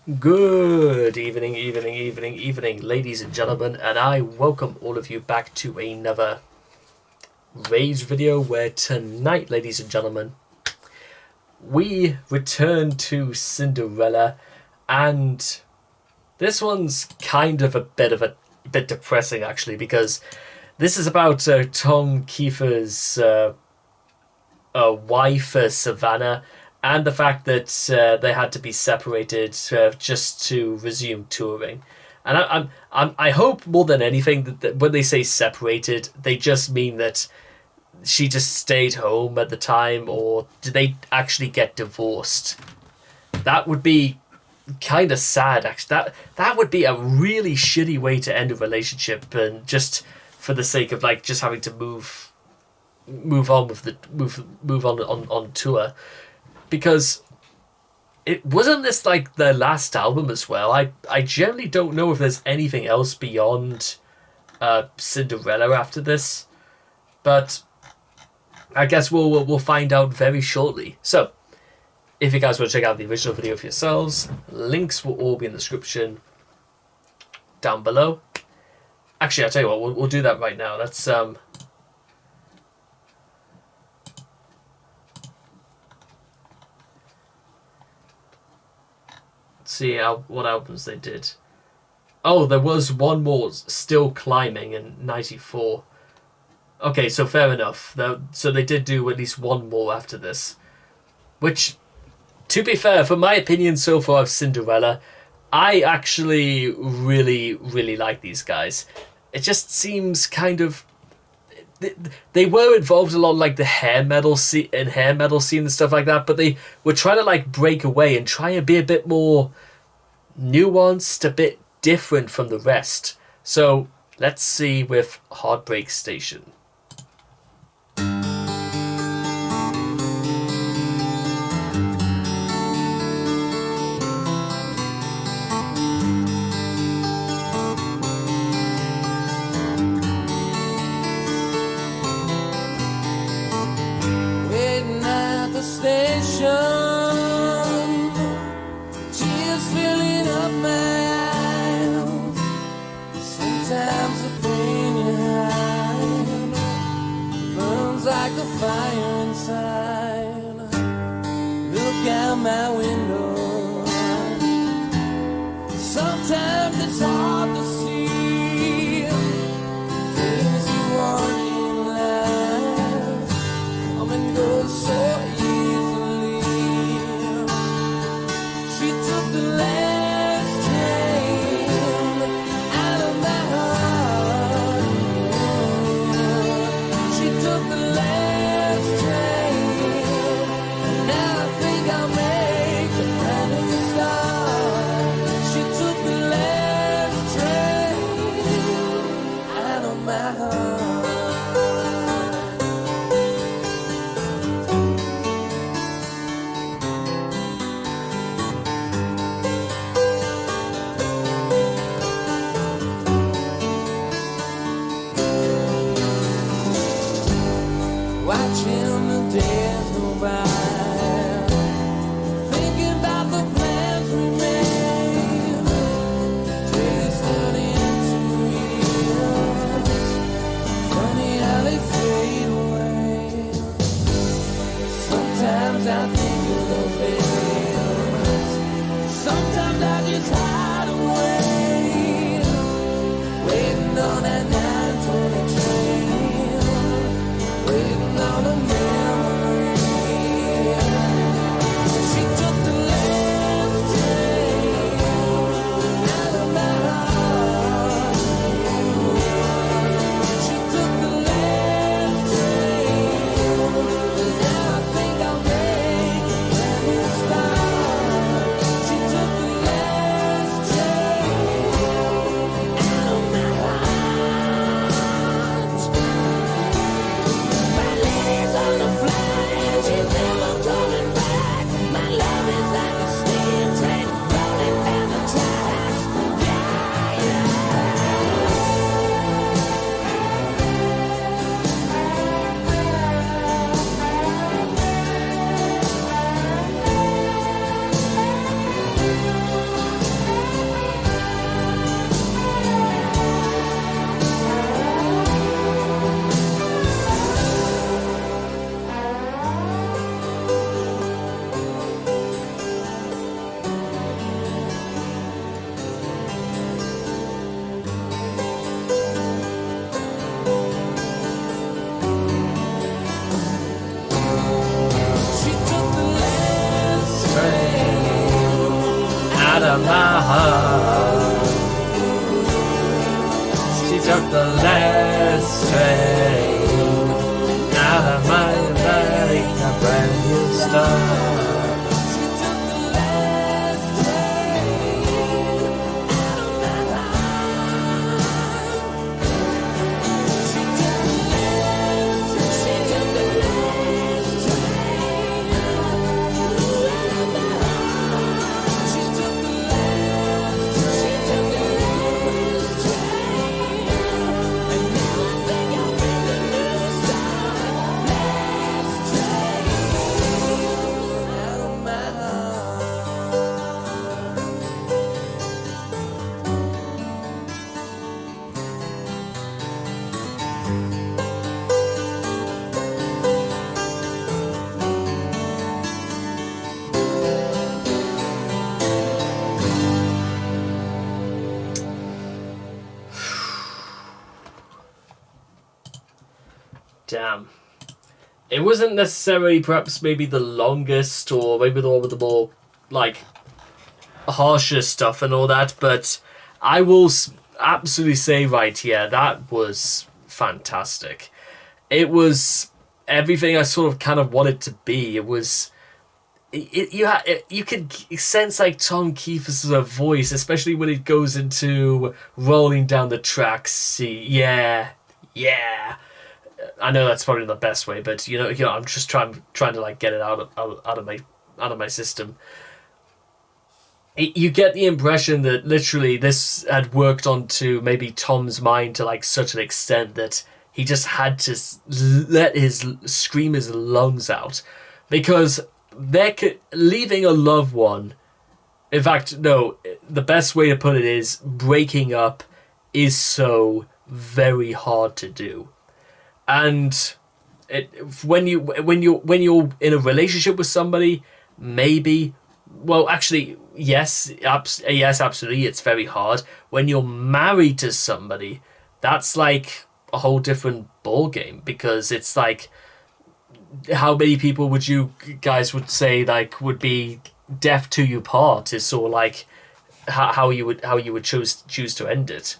Good evening, ladies and gentlemen, and I welcome all of you back to another Rage video where tonight, ladies and gentlemen, we return to Cinderella, and this one's kind of a bit depressing actually, because this is about Tom Kiefer's wife, Savannah, and the fact that they had to be separated just to resume touring. And I hope more than anything that when they say separated, they just mean that she just stayed home at the time, or did they actually get divorced? That would be kind of sad, actually. That would be a really shitty way to end a relationship, and just for the sake of like just having to move on with the move on tour. Because it wasn't this like their last album as well. I generally don't know if there's anything else beyond Cinderella after this, but I guess we'll find out very shortly. So if you guys want to check out the original video for yourselves, links will all be in the description down below. Actually, I'll tell you what, we'll do that right now. Let's see what albums they did. Oh, there was one more, Still Climbing, in '94. Okay, so fair enough. So they did do at least one more after this. Which, to be fair, for my opinion so far of Cinderella, I actually really like these guys. It just seems kind of... They were involved a lot in like the hair metal scene and stuff like that, but they were trying to like break away and try and be a bit more nuanced, a bit different from the rest. So let's see with Heartbreak Station. Station, tears filling up my eyes. Sometimes the pain you hide burns like a fire inside. Look out my window. Sometimes it's hard to see things you want in life come and go so easy. Watching the days go by, thinking about the plans we made, twisted into years. Funny how they fade away. Sometimes I think of those days. Sometimes I just hide away, waiting on that 9:20 train, waiting on a memory. She took the last train out of my heart. She took the last train, and now I think I'll make a brand new start. She took the last train. out of my heart. She took the last train out of my body, a brand new start. Damn. It wasn't necessarily perhaps maybe the longest or maybe the one with the more like harsher stuff and all that, but I will absolutely say right here, that was fantastic. It was everything I sort of kind of wanted to be. It was you could sense like Tom Keefe's voice, especially when it goes into rolling down the tracks. See, yeah. I know that's probably not the best way, but you know, I'm just trying to like get it out of my system. You get the impression that literally this had worked onto maybe Tom's mind to like such an extent that he just had to scream his lungs out, because leaving a loved one. In fact, no, the best way to put it is breaking up is so very hard to do. And when you're in a relationship with somebody, maybe, well, actually, yes, absolutely, it's very hard. When you're married to somebody, that's like a whole different ball game, because it's like, how many people would you guys would say like would be deaf to you part is sort of like how you would choose to end it.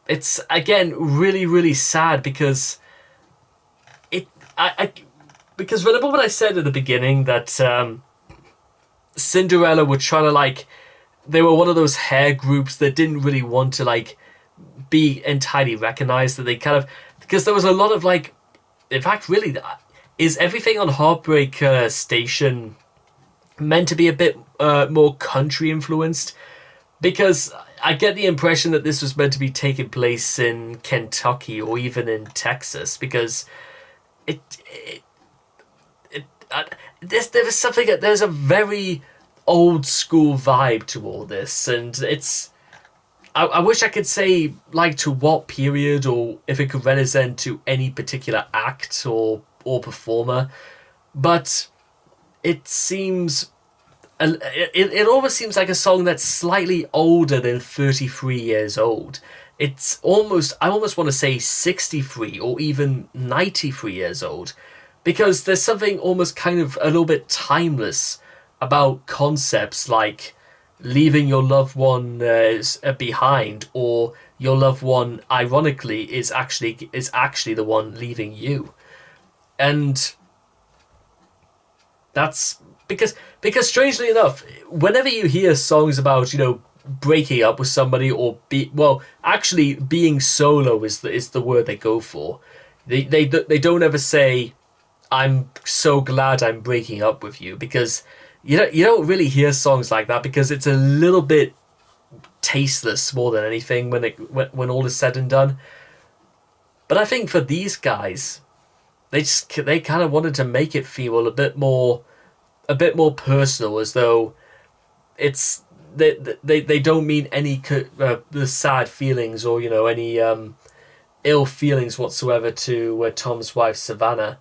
It's again really, really sad, because because remember what I said at the beginning that Cinderella were trying to like, they were one of those hair groups that didn't really want to like be entirely recognized, that they kind of, because there was a lot of like, in fact, really, is everything on Heartbreak Station meant to be a bit more country influenced? Because I get the impression that this was meant to be taking place in Kentucky or even in Texas, because there's a very old school vibe to all this, and it's, I wish I could say like to what period, or if it could represent to any particular act or performer, but it seems, it almost seems like a song that's slightly older than 33 years old. It's almost, I almost want to say 63 or even 93 years old, because there's something almost kind of a little bit timeless about concepts like leaving your loved one behind, or your loved one, ironically, is actually the one leaving you. And that's because strangely enough, whenever you hear songs about, you know, breaking up with somebody, or actually being solo is the word they go for. They don't ever say, I'm so glad I'm breaking up with you, because you don't really hear songs like that, because it's a little bit tasteless more than anything when all is said and done. But I think for these guys, they kind of wanted to make it feel a bit more personal, as though it's they don't mean any the sad feelings, or you know, any ill feelings whatsoever to Tom's wife Savannah.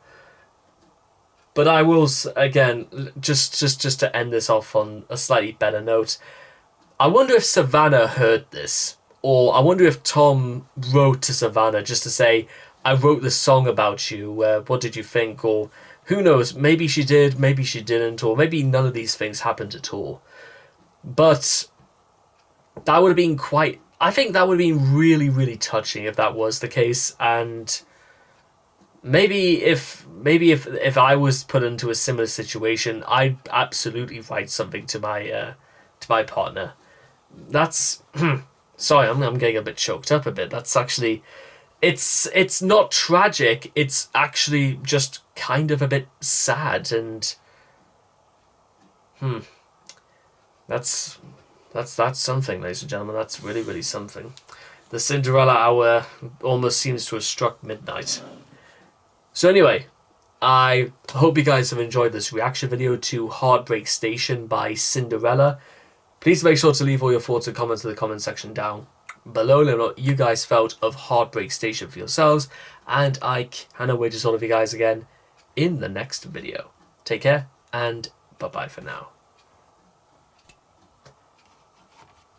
But I will, again, just to end this off on a slightly better note, I wonder if Savannah heard this, or I wonder if Tom wrote to Savannah just to say, I wrote this song about you, what did you think? Or Who knows? Maybe she did, maybe she didn't, or maybe none of these things happened at all. But that would have been quite... I think that would have been really, really touching if that was the case. And maybe if I was put into a similar situation, I'd absolutely write something to my partner. That's... Sorry, I'm getting a bit choked up a bit. That's actually... It's not tragic. It's actually just kind of a bit sad, and that's something, ladies and gentlemen. That's really, really something. The Cinderella hour almost seems to have struck midnight. So anyway, I hope you guys have enjoyed this reaction video to Heartbreak Station by Cinderella. Please make sure to leave all your thoughts and comments in the comment section down below. Let me know what you guys felt of Heartbreak Station for yourselves, and I cannot wait to talk to you guys again in the next video. Take care, and bye bye for now.